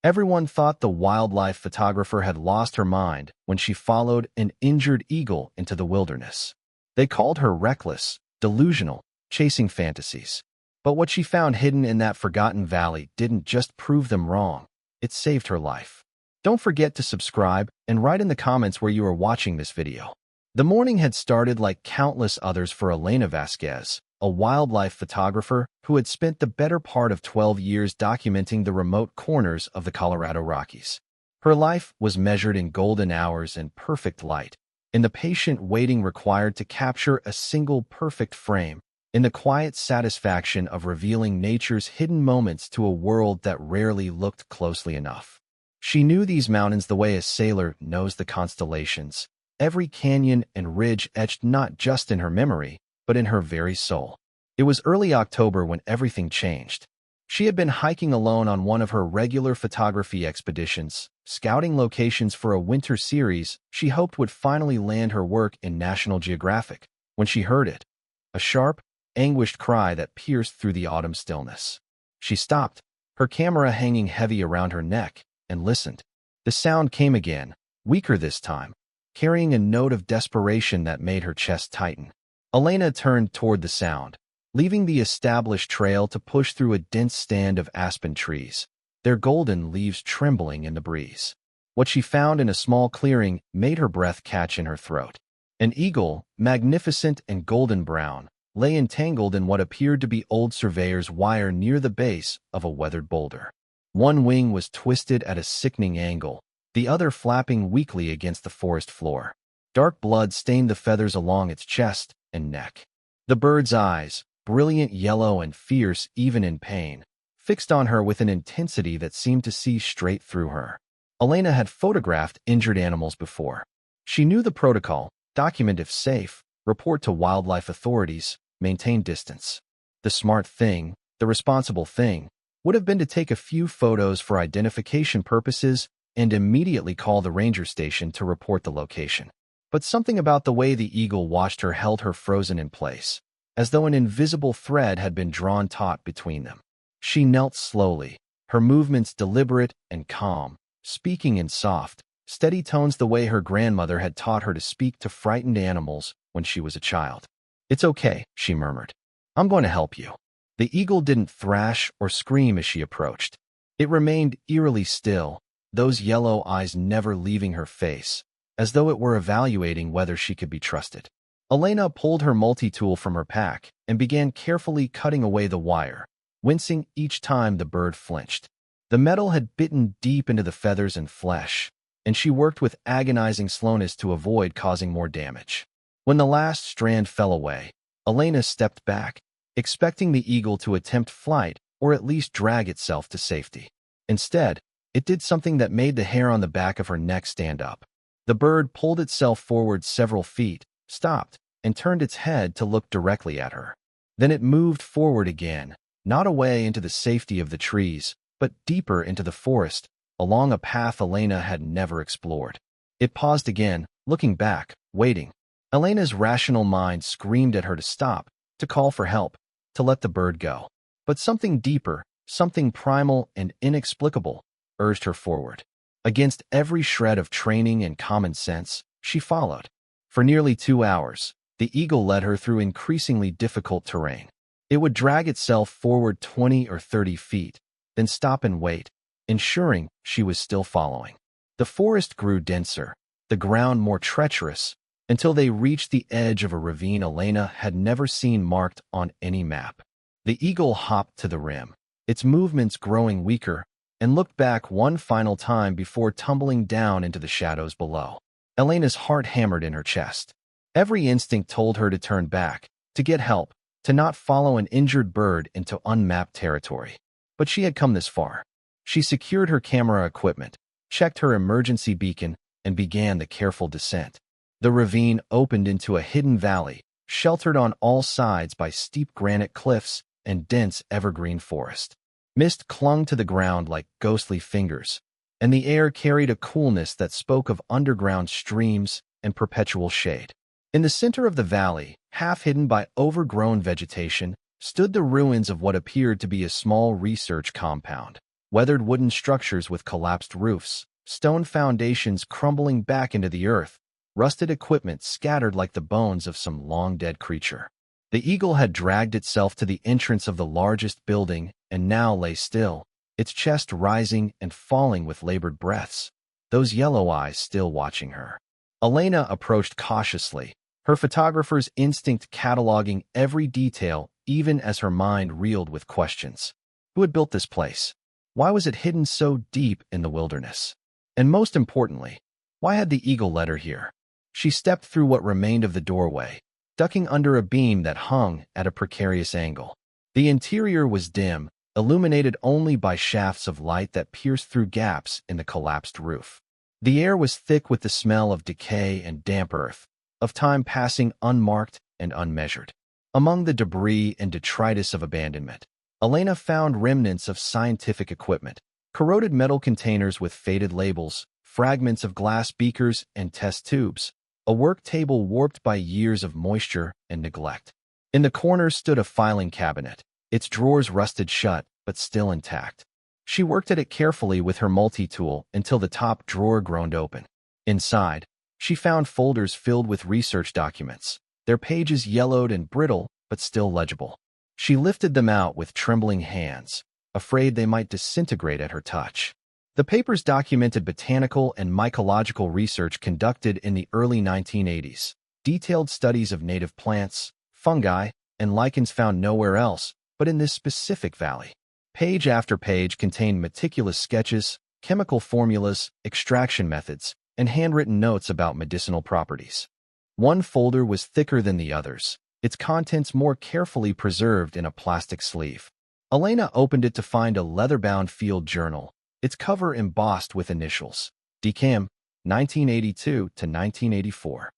Everyone thought the wildlife photographer had lost her mind when she followed an injured eagle into the wilderness. They called her reckless, delusional, chasing fantasies. But what she found hidden in that forgotten valley didn't just prove them wrong, it saved her life. Don't forget to subscribe and write in the comments where you are watching this video. The morning had started like countless others for Elena Vasquez, a wildlife photographer who had spent the better part of 12 years documenting the remote corners of the Colorado Rockies. Her life was measured in golden hours and perfect light, in the patient waiting required to capture a single perfect frame, in the quiet satisfaction of revealing nature's hidden moments to a world that rarely looked closely enough. She knew these mountains the way a sailor knows the constellations, every canyon and ridge etched not just in her memory, but in her very soul. It was early October when everything changed. She had been hiking alone on one of her regular photography expeditions, scouting locations for a winter series she hoped would finally land her work in National Geographic, when she heard it, a sharp, anguished cry that pierced through the autumn stillness. She stopped, her camera hanging heavy around her neck, and listened. The sound came again, weaker this time, carrying a note of desperation that made her chest tighten. Elena turned toward the sound, leaving the established trail to push through a dense stand of aspen trees, their golden leaves trembling in the breeze. What she found in a small clearing made her breath catch in her throat. An eagle, magnificent and golden brown, lay entangled in what appeared to be old surveyor's wire near the base of a weathered boulder. One wing was twisted at a sickening angle, the other flapping weakly against the forest floor. Dark blood stained the feathers along its chest and neck. The bird's eyes, brilliant yellow and fierce even in pain, fixed on her with an intensity that seemed to see straight through her. Elena had photographed injured animals before. She knew the protocol: document if safe, report to wildlife authorities, maintain distance. The smart thing, the responsible thing, would have been to take a few photos for identification purposes and immediately call the ranger station to report the location. But something about the way the eagle watched her held her frozen in place, as though an invisible thread had been drawn taut between them. She knelt slowly, her movements deliberate and calm, speaking in soft, steady tones the way her grandmother had taught her to speak to frightened animals when she was a child. "It's okay," she murmured. "I'm going to help you." The eagle didn't thrash or scream as she approached. It remained eerily still, those yellow eyes never leaving her face, as though it were evaluating whether she could be trusted. Elena pulled her multi-tool from her pack and began carefully cutting away the wire, wincing each time the bird flinched. The metal had bitten deep into the feathers and flesh, and she worked with agonizing slowness to avoid causing more damage. When the last strand fell away, Elena stepped back, expecting the eagle to attempt flight or at least drag itself to safety. Instead, it did something that made the hair on the back of her neck stand up. The bird pulled itself forward several feet, stopped, and turned its head to look directly at her. Then it moved forward again, not away into the safety of the trees, but deeper into the forest, along a path Elena had never explored. It paused again, looking back, waiting. Elena's rational mind screamed at her to stop, to call for help, to let the bird go. But something deeper, something primal and inexplicable, urged her forward. Against every shred of training and common sense, she followed. For nearly 2 hours, the eagle led her through increasingly difficult terrain. It would drag itself forward 20 or 30 feet, then stop and wait, ensuring she was still following. The forest grew denser, the ground more treacherous, until they reached the edge of a ravine Elena had never seen marked on any map. The eagle hopped to the rim, its movements growing weaker, and looked back one final time before tumbling down into the shadows below. Elena's heart hammered in her chest. Every instinct told her to turn back, to get help, to not follow an injured bird into unmapped territory. But she had come this far. She secured her camera equipment, checked her emergency beacon, and began the careful descent. The ravine opened into a hidden valley, sheltered on all sides by steep granite cliffs and dense evergreen forest. Mist clung to the ground like ghostly fingers, and the air carried a coolness that spoke of underground streams and perpetual shade. In the center of the valley, half hidden by overgrown vegetation, stood the ruins of what appeared to be a small research compound. weathered wooden structures with collapsed roofs, stone foundations crumbling back into the earth, rusted equipment scattered like the bones of some long-dead creature. The eagle had dragged itself to the entrance of the largest building and now lay still, its chest rising and falling with labored breaths, those yellow eyes still watching her. Elena approached cautiously, her photographer's instinct cataloging every detail even as her mind reeled with questions. Who had built this place? Why was it hidden so deep in the wilderness? And most importantly, why had the eagle led her here? She stepped through what remained of the doorway, ducking under a beam that hung at a precarious angle. The interior was dim, illuminated only by shafts of light that pierced through gaps in the collapsed roof. The air was thick with the smell of decay and damp earth, of time passing unmarked and unmeasured. Among the debris and detritus of abandonment, Elena found remnants of scientific equipment, corroded metal containers with faded labels, fragments of glass beakers and test tubes, a work table warped by years of moisture and neglect. In the corner stood a filing cabinet, its drawers rusted shut but still intact. She worked at it carefully with her multi-tool until the top drawer groaned open. Inside, she found folders filled with research documents, their pages yellowed and brittle but still legible. She lifted them out with trembling hands, afraid they might disintegrate at her touch. The papers documented botanical and mycological research conducted in the early 1980s, detailed studies of native plants, fungi, and lichens found nowhere else but in this specific valley. Page after page contained meticulous sketches, chemical formulas, extraction methods, and handwritten notes about medicinal properties. One folder was thicker than the others, its contents more carefully preserved in a plastic sleeve. Elena opened it to find a leather-bound field journal, its cover embossed with initials, DCAM, 1982 to 1984.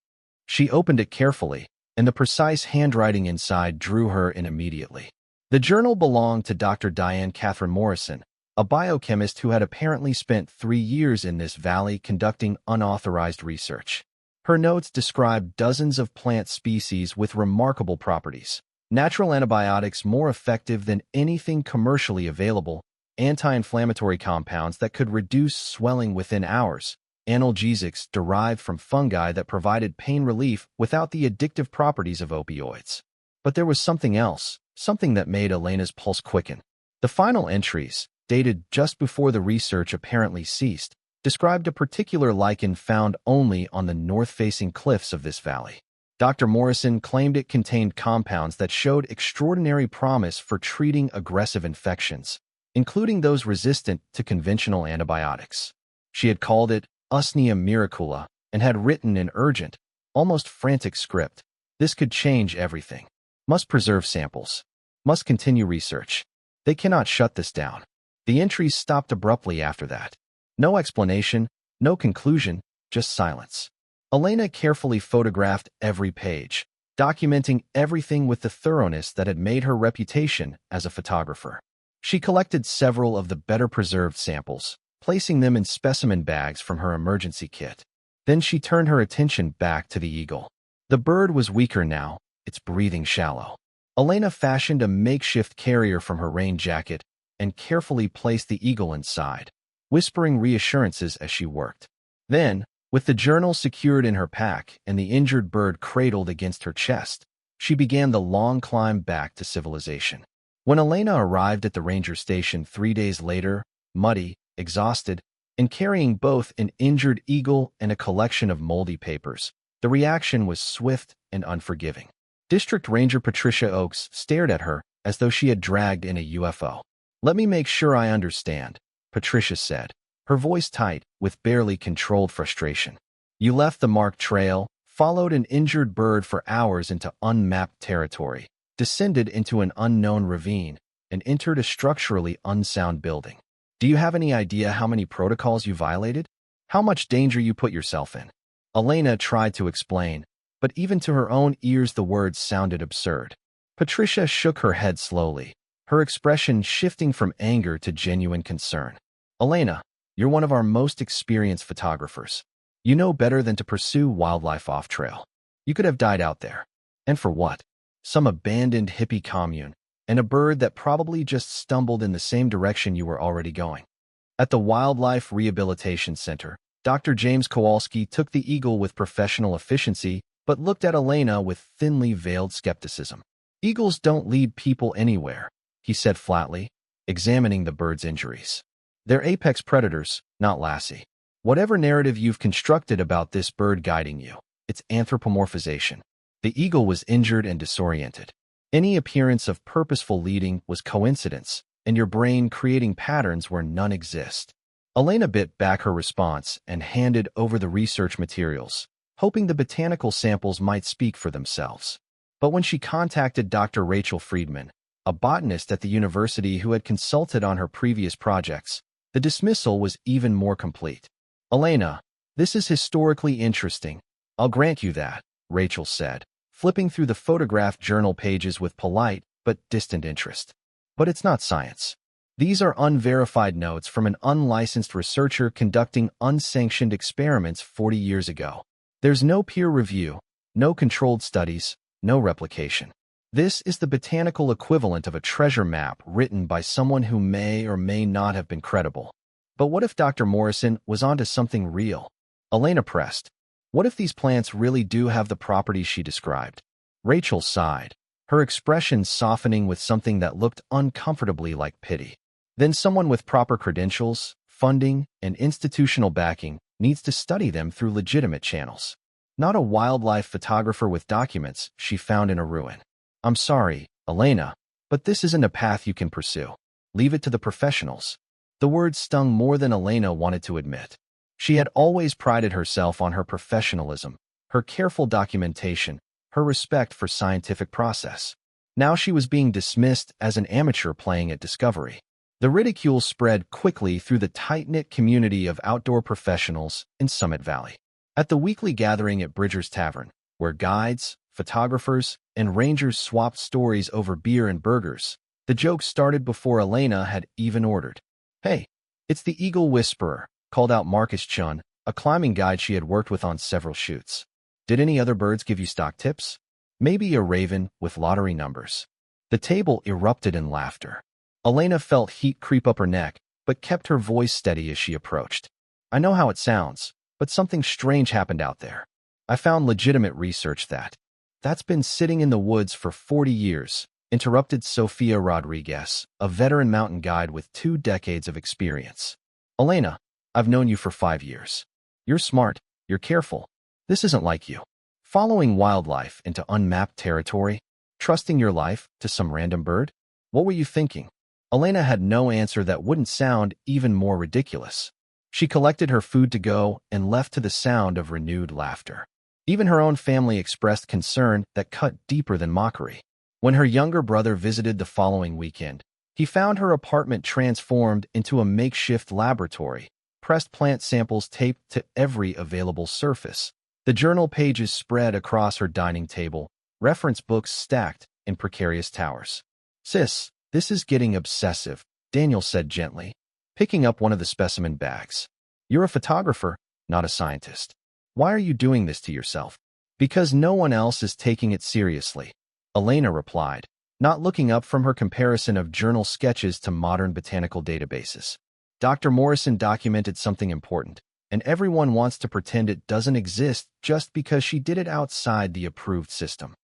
She opened it carefully, and the precise handwriting inside drew her in immediately. The journal belonged to Dr. Diane Catherine Morrison, a biochemist who had apparently spent 3 years in this valley conducting unauthorized research. Her notes described dozens of plant species with remarkable properties, natural antibiotics more effective than anything commercially available, anti-inflammatory compounds that could reduce swelling within hours, analgesics derived from fungi that provided pain relief without the addictive properties of opioids. But there was something else, something that made Elena's pulse quicken. The final entries, dated just before the research apparently ceased, described a particular lichen found only on the north-facing cliffs of this valley. Dr. Morrison claimed it contained compounds that showed extraordinary promise for treating aggressive infections, including those resistant to conventional antibiotics. She had called it Usnea miracula and had written in urgent, almost frantic script, "This could change everything. Must preserve samples. Must continue research. They cannot shut this down." The entries stopped abruptly after that. No explanation, no conclusion, just silence. Elena carefully photographed every page, documenting everything with the thoroughness that had made her reputation as a photographer. She collected several of the better-preserved samples, placing them in specimen bags from her emergency kit. Then she turned her attention back to the eagle. The bird was weaker now, its breathing shallow. Elena fashioned a makeshift carrier from her rain jacket and carefully placed the eagle inside, whispering reassurances as she worked. Then, with the journal secured in her pack and the injured bird cradled against her chest, she began the long climb back to civilization. When Elena arrived at the ranger station 3 days later, muddy, exhausted, and carrying both an injured eagle and a collection of moldy papers, the reaction was swift and unforgiving. District Ranger Patricia Oakes stared at her as though she had dragged in a UFO. "Let me make sure I understand," Patricia said, her voice tight with barely controlled frustration. "You left the marked trail, followed an injured bird for hours into unmapped territory, descended into an unknown ravine, and entered a structurally unsound building. Do you have any idea how many protocols you violated? How much danger you put yourself in?" Elena tried to explain, but even to her own ears the words sounded absurd. Patricia shook her head slowly, her expression shifting from anger to genuine concern. "Elena, you're one of our most experienced photographers. You know better than to pursue wildlife off-trail. You could have died out there. And for what? Some abandoned hippie commune, and a bird that probably just stumbled in the same direction you were already going. At the Wildlife Rehabilitation Center, Dr. James Kowalski took the eagle with professional efficiency but looked at Elena with thinly veiled skepticism. "Eagles don't lead people anywhere," he said flatly, examining the bird's injuries. "They're apex predators, not Lassie. Whatever narrative you've constructed about this bird guiding you, it's anthropomorphization. The eagle was injured and disoriented. Any appearance of purposeful leading was coincidence, and your brain creating patterns where none exist." Elena bit back her response and handed over the research materials, hoping the botanical samples might speak for themselves. But when she contacted Dr. Rachel Friedman, a botanist at the university who had consulted on her previous projects, the dismissal was even more complete. "Elena, this is historically interesting. I'll grant you that," Rachel said, flipping through the photographed journal pages with polite but distant interest. "But it's not science. These are unverified notes from an unlicensed researcher conducting unsanctioned experiments 40 years ago. There's no peer review, no controlled studies, no replication. This is the botanical equivalent of a treasure map written by someone who may or may not have been credible. But what if Dr. Morrison was onto something real?" Elena pressed. "What if these plants really do have the properties she described?" Rachel sighed, her expression softening with something that looked uncomfortably like pity. "Then someone with proper credentials, funding, and institutional backing needs to study them through legitimate channels. Not a wildlife photographer with documents she found in a ruin. I'm sorry, Elena, but this isn't a path you can pursue. Leave it to the professionals." The words stung more than Elena wanted to admit. She had always prided herself on her professionalism, her careful documentation, her respect for scientific process. Now she was being dismissed as an amateur playing at discovery. The ridicule spread quickly through the tight-knit community of outdoor professionals in Summit Valley. At the weekly gathering at Bridger's Tavern, where guides, photographers, and rangers swapped stories over beer and burgers, the joke started before Elena had even ordered. "Hey, it's the Eagle Whisperer," called out Marcus Chun, a climbing guide she had worked with on several shoots. "Did any other birds give you stock tips? Maybe a raven with lottery numbers." The table erupted in laughter. Elena felt heat creep up her neck, but kept her voice steady as she approached. "I know how it sounds, but something strange happened out there. I found legitimate research that's been sitting in the woods for 40 years, interrupted Sofia Rodriguez, a veteran mountain guide with 2 decades of experience. "Elena, I've known you for 5 years. You're smart, you're careful. This isn't like you. Following wildlife into unmapped territory, trusting your life to some random bird. What were you thinking?" Elena had no answer that wouldn't sound even more ridiculous. She collected her food to go and left to the sound of renewed laughter. Even her own family expressed concern that cut deeper than mockery. When her younger brother visited the following weekend, he found her apartment transformed into a makeshift laboratory, pressed plant samples taped to every available surface. The journal pages spread across her dining table, reference books stacked in precarious towers. "Sis, this is getting obsessive," Daniel said gently, picking up one of the specimen bags. "You're a photographer, not a scientist. Why are you doing this to yourself?" "Because no one else is taking it seriously," Elena replied, not looking up from her comparison of journal sketches to modern botanical databases. "Dr. Morrison documented something important, and everyone wants to pretend it doesn't exist just because she did it outside the approved system."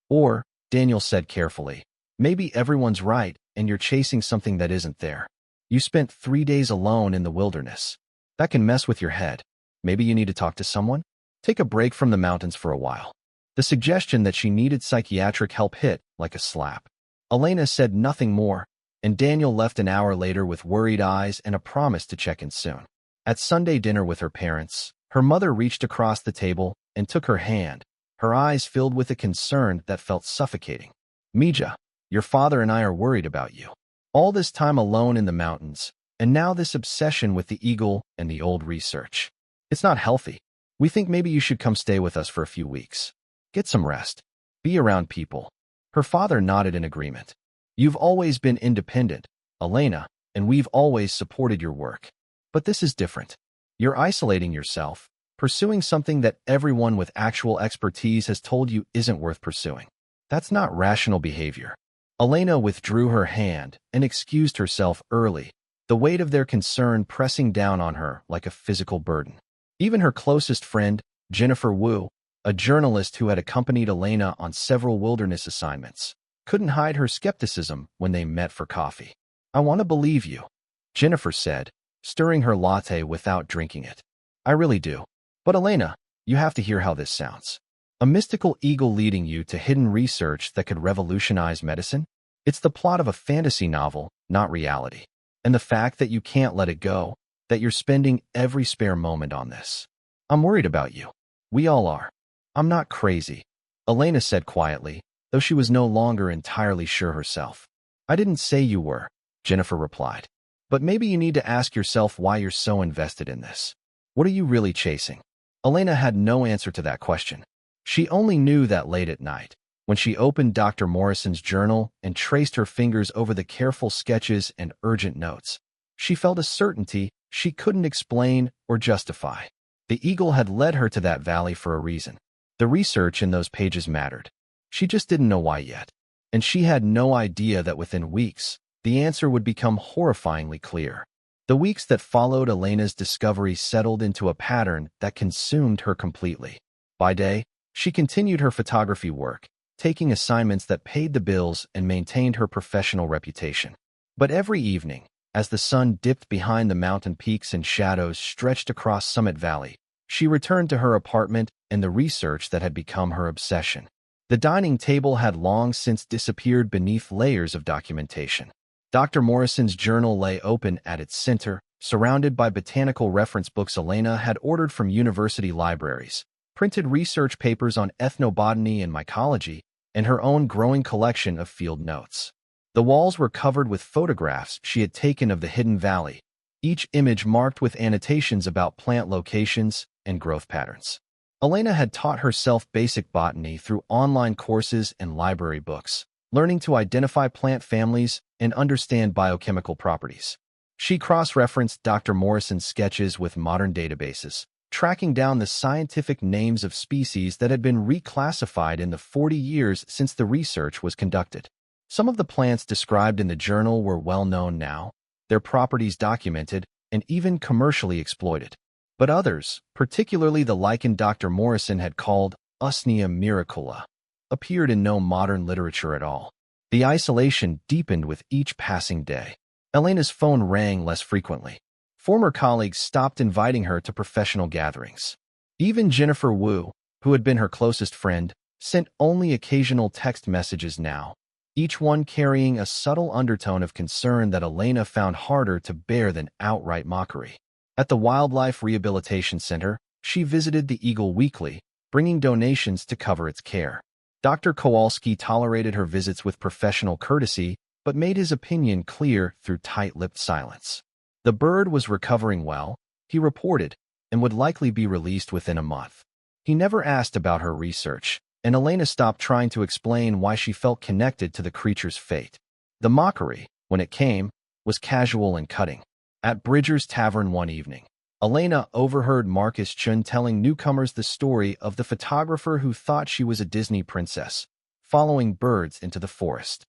"Or," Daniel said carefully, "maybe everyone's right and you're chasing something that isn't there. You spent 3 days alone in the wilderness. That can mess with your head. Maybe you need to talk to someone? Take a break from the mountains for a while." The suggestion that she needed psychiatric help hit like a slap. Elena said nothing more, and Daniel left an hour later with worried eyes and a promise to check in soon. At Sunday dinner with her parents, her mother reached across the table and took her hand, her eyes filled with a concern that felt suffocating. "Mija, your father and I are worried about you. All this time alone in the mountains, and now this obsession with the eagle and the old research. It's not healthy. We think maybe you should come stay with us for a few weeks. Get some rest. Be around people." Her father nodded in agreement. "You've always been independent, Elena, and we've always supported your work. But this is different. You're isolating yourself, pursuing something that everyone with actual expertise has told you isn't worth pursuing. That's not rational behavior." Elena withdrew her hand and excused herself early, the weight of their concern pressing down on her like a physical burden. Even her closest friend, Jennifer Wu, a journalist who had accompanied Elena on several wilderness assignments, couldn't hide her skepticism when they met for coffee. "I want to believe you," Jennifer said, stirring her latte without drinking it. "I really do. But Elena, you have to hear how this sounds. A mystical eagle leading you to hidden research that could revolutionize medicine? It's the plot of a fantasy novel, not reality. And the fact that you can't let it go, that you're spending every spare moment on this. I'm worried about you. We all are." "I'm not crazy," Elena said quietly, though she was no longer entirely sure herself. "I didn't say you were," Jennifer replied. "But maybe you need to ask yourself why you're so invested in this. What are you really chasing?" Elena had no answer to that question. She only knew that late at night, when she opened Dr. Morrison's journal and traced her fingers over the careful sketches and urgent notes, she felt a certainty she couldn't explain or justify. The eagle had led her to that valley for a reason. The research in those pages mattered. She just didn't know why yet. And she had no idea that within weeks, the answer would become horrifyingly clear. The weeks that followed Elena's discovery settled into a pattern that consumed her completely. By day, she continued her photography work, taking assignments that paid the bills and maintained her professional reputation. But every evening, as the sun dipped behind the mountain peaks and shadows stretched across Summit Valley, she returned to her apartment and the research that had become her obsession. The dining table had long since disappeared beneath layers of documentation. Dr. Morrison's journal lay open at its center, surrounded by botanical reference books Elena had ordered from university libraries, printed research papers on ethnobotany and mycology, and her own growing collection of field notes. The walls were covered with photographs she had taken of the hidden valley, each image marked with annotations about plant locations and growth patterns. Elena had taught herself basic botany through online courses and library books, learning to identify plant families and understand biochemical properties. She cross-referenced Dr. Morrison's sketches with modern databases, tracking down the scientific names of species that had been reclassified in the 40 years since the research was conducted. Some of the plants described in the journal were well known now, their properties documented, and even commercially exploited. But others, particularly the lichen Dr. Morrison had called Usnea miracula, appeared in no modern literature at all. The isolation deepened with each passing day. Elena's phone rang less frequently. Former colleagues stopped inviting her to professional gatherings. Even Jennifer Wu, who had been her closest friend, sent only occasional text messages now, each one carrying a subtle undertone of concern that Elena found harder to bear than outright mockery. At the Wildlife Rehabilitation Center, she visited the eagle weekly, bringing donations to cover its care. Dr. Kowalski tolerated her visits with professional courtesy, but made his opinion clear through tight-lipped silence. The bird was recovering well, he reported, and would likely be released within a month. He never asked about her research, and Elena stopped trying to explain why she felt connected to the creature's fate. The mockery, when it came, was casual and cutting. At Bridger's Tavern one evening, Elena overheard Marcus Chun telling newcomers the story of the photographer who thought she was a Disney princess, following birds into the forest.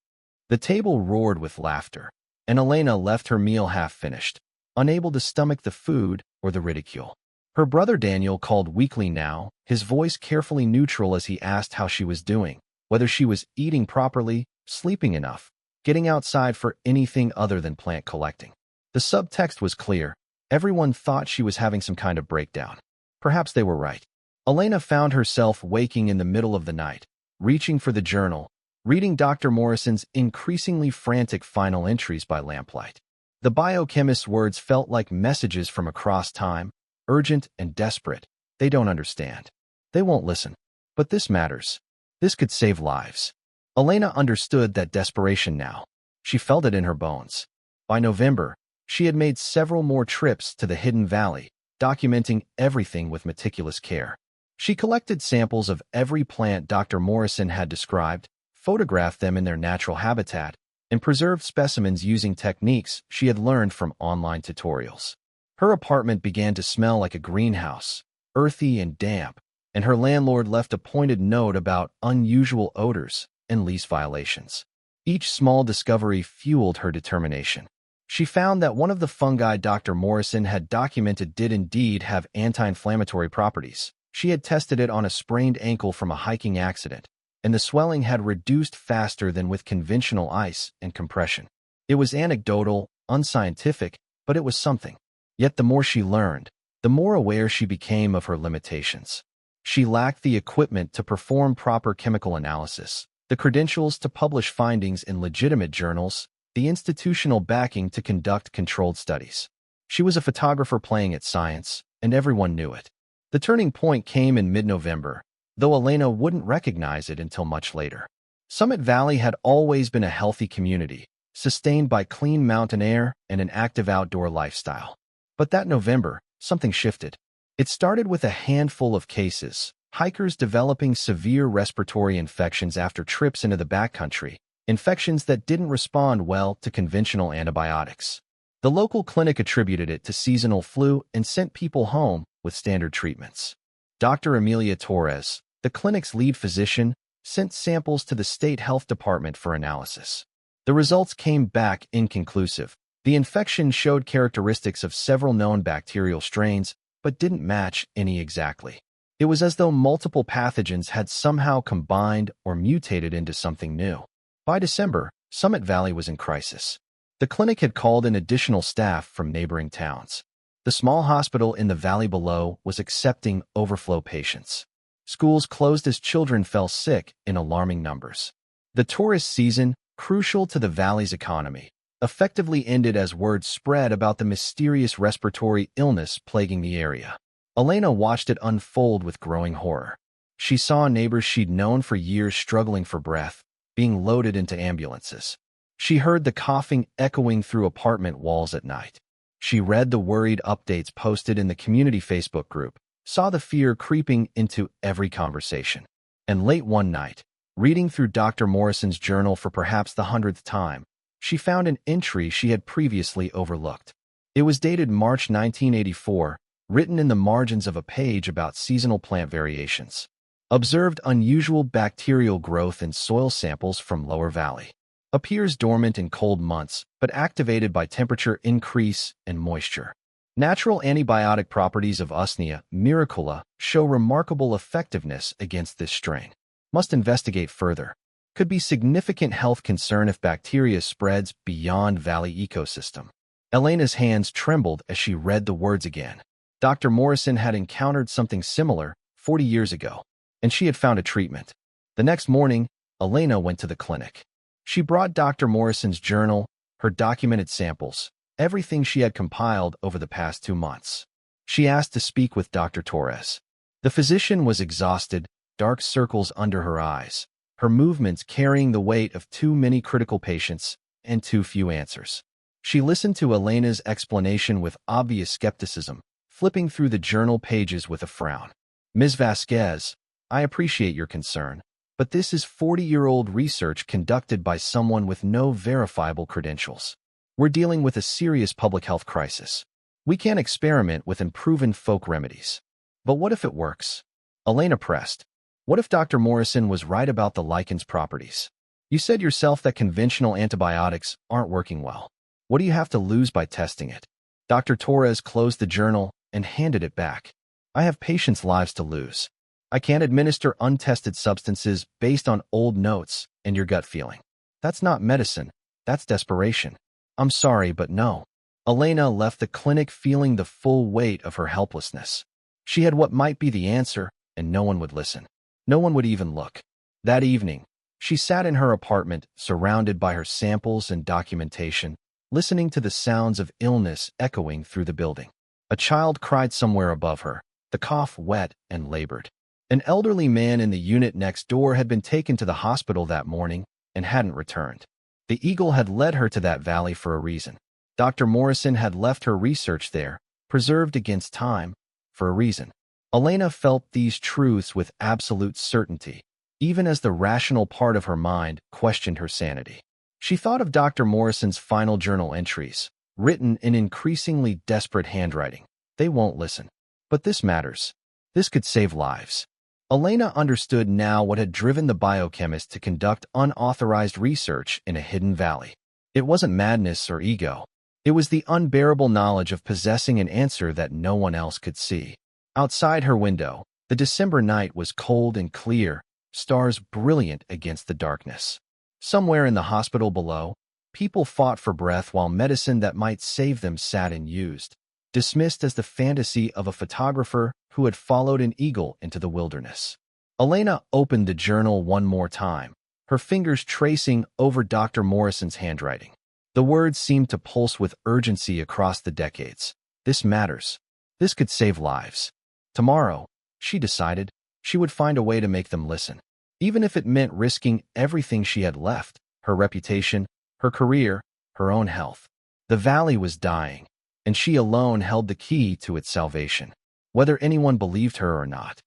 The table roared with laughter, and Elena left her meal half-finished, unable to stomach the food or the ridicule. Her brother Daniel called weekly now, his voice carefully neutral as he asked how she was doing, whether she was eating properly, sleeping enough, getting outside for anything other than plant collecting. The subtext was clear. Everyone thought she was having some kind of breakdown. Perhaps they were right. Elena found herself waking in the middle of the night, reaching for the journal, reading Dr. Morrison's increasingly frantic final entries by lamplight. The biochemist's words felt like messages from across time, urgent and desperate. They don't understand. They won't listen. But this matters. This could save lives. Elena understood that desperation now. She felt it in her bones. By November, she had made several more trips to the hidden valley, documenting everything with meticulous care. She collected samples of every plant Dr. Morrison had described, photographed them in their natural habitat, and preserved specimens using techniques she had learned from online tutorials. Her apartment began to smell like a greenhouse, earthy and damp, and her landlord left a pointed note about unusual odors and lease violations. Each small discovery fueled her determination. She found that one of the fungi Dr. Morrison had documented did indeed have anti-inflammatory properties. She had tested it on a sprained ankle from a hiking accident, and the swelling had reduced faster than with conventional ice and compression. It was anecdotal, unscientific, but it was something. Yet the more she learned, the more aware she became of her limitations. She lacked the equipment to perform proper chemical analysis, the credentials to publish findings in legitimate journals, the institutional backing to conduct controlled studies. She was a photographer playing at science, and everyone knew it. The turning point came in mid-November, though Elena wouldn't recognize it until much later. Summit Valley had always been a healthy community, sustained by clean mountain air and an active outdoor lifestyle. But that November, something shifted. It started with a handful of cases, hikers developing severe respiratory infections after trips into the backcountry, infections that didn't respond well to conventional antibiotics. The local clinic attributed it to seasonal flu and sent people home with standard treatments. Dr. Amelia Torres, the clinic's lead physician, sent samples to the state health department for analysis. The results came back inconclusive. The infection showed characteristics of several known bacterial strains, but didn't match any exactly. It was as though multiple pathogens had somehow combined or mutated into something new. By December, Summit Valley was in crisis. The clinic had called in additional staff from neighboring towns. The small hospital in the valley below was accepting overflow patients. Schools closed as children fell sick in alarming numbers. The tourist season, crucial to the valley's economy, effectively ended as word spread about the mysterious respiratory illness plaguing the area. Elena watched it unfold with growing horror. She saw neighbors she'd known for years struggling for breath, being loaded into ambulances. She heard the coughing echoing through apartment walls at night. She read the worried updates posted in the community Facebook group, saw the fear creeping into every conversation. And late one night, reading through Dr. Morrison's journal for perhaps the 100th time, she found an entry she had previously overlooked. It was dated March 1984, written in the margins of a page about seasonal plant variations. Observed unusual bacterial growth in soil samples from Lower Valley. Appears dormant in cold months, but activated by temperature increase and moisture. Natural antibiotic properties of Usnea miracula show remarkable effectiveness against this strain. Must investigate further. Could be significant health concern if bacteria spreads beyond valley ecosystem. Elena's hands trembled as she read the words again. Dr. Morrison had encountered something similar 40 years ago, and she had found a treatment. The next morning, Elena went to the clinic. She brought Dr. Morrison's journal, her documented samples, everything she had compiled over the past 2 months. She asked to speak with Dr. Torres. The physician was exhausted, dark circles under her eyes, her movements carrying the weight of too many critical patients and too few answers. She listened to Elena's explanation with obvious skepticism, flipping through the journal pages with a frown. Ms. Vasquez, I appreciate your concern, but this is 40-year-old research conducted by someone with no verifiable credentials. We're dealing with a serious public health crisis. We can't experiment with unproven folk remedies. But what if it works? Elena pressed. What if Dr. Morrison was right about the lichen's properties? You said yourself that conventional antibiotics aren't working well. What do you have to lose by testing it? Dr. Torres closed the journal and handed it back. I have patients' lives to lose. I can't administer untested substances based on old notes and your gut feeling. That's not medicine. That's desperation. I'm sorry, but no. Elena left the clinic feeling the full weight of her helplessness. She had what might be the answer, and no one would listen. No one would even look. That evening, she sat in her apartment, surrounded by her samples and documentation, listening to the sounds of illness echoing through the building. A child cried somewhere above her, the cough wet and labored. An elderly man in the unit next door had been taken to the hospital that morning and hadn't returned. The Eagle had led her to that valley for a reason. Dr. Morrison had left her research there, preserved against time, for a reason. Elena felt these truths with absolute certainty, even as the rational part of her mind questioned her sanity. She thought of Dr. Morrison's final journal entries, written in increasingly desperate handwriting. They won't listen. But this matters. This could save lives. Elena understood now what had driven the biochemist to conduct unauthorized research in a hidden valley. It wasn't madness or ego. It was the unbearable knowledge of possessing an answer that no one else could see. Outside her window, the December night was cold and clear, stars brilliant against the darkness. Somewhere in the hospital below, people fought for breath while medicine that might save them sat unused, dismissed as the fantasy of a photographer who had followed an eagle into the wilderness. Elena opened the journal one more time, her fingers tracing over Dr. Morrison's handwriting. The words seemed to pulse with urgency across the decades. This matters. This could save lives. Tomorrow, she decided, she would find a way to make them listen. Even if it meant risking everything she had left, her reputation, her career, her own health. The valley was dying, and she alone held the key to its salvation. Whether anyone believed her or not,